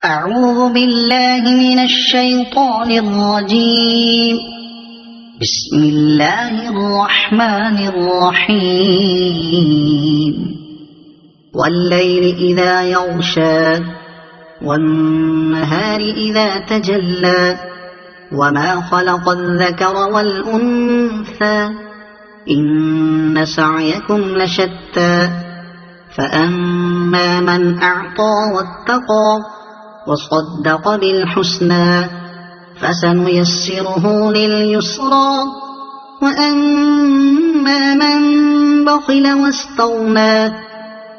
أعوذ بالله من الشيطان الرجيم. بسم الله الرحمن الرحيم. والليل إذا يغشى والنهار إذا تجلى وما خلق الذكر والأنثى إن سعيكم لشتى فأما من أعطى واتقى وصدق بالحسنى فسنيسره لليسرى وأما من بخل واستغنى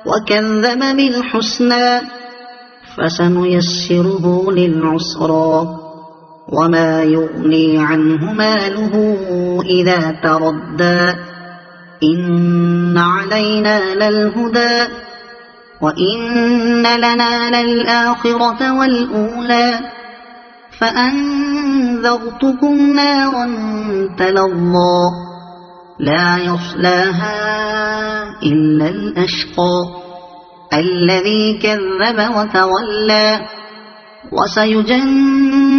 وكذب بالحسنى فسنيسره للعسرى وما يغني عنه ماله إذا تردى إن علينا للهدى وإن لنا للآخرة والأولى فأنذرتكم نارا تلظى لا يصلاها إلا الأشقى الذي كذب وتولى وسيجنبها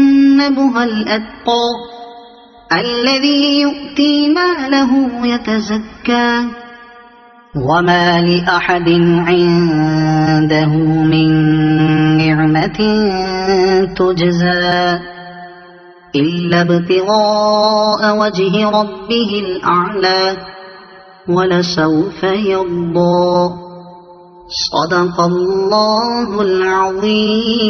الأتقى الذي يؤتي ماله يتزكى وما لأحد عنده من نعمة تجزى إلا ابتغاء وجه ربه الأعلى ولسوف يرضى. صدق الله العظيم.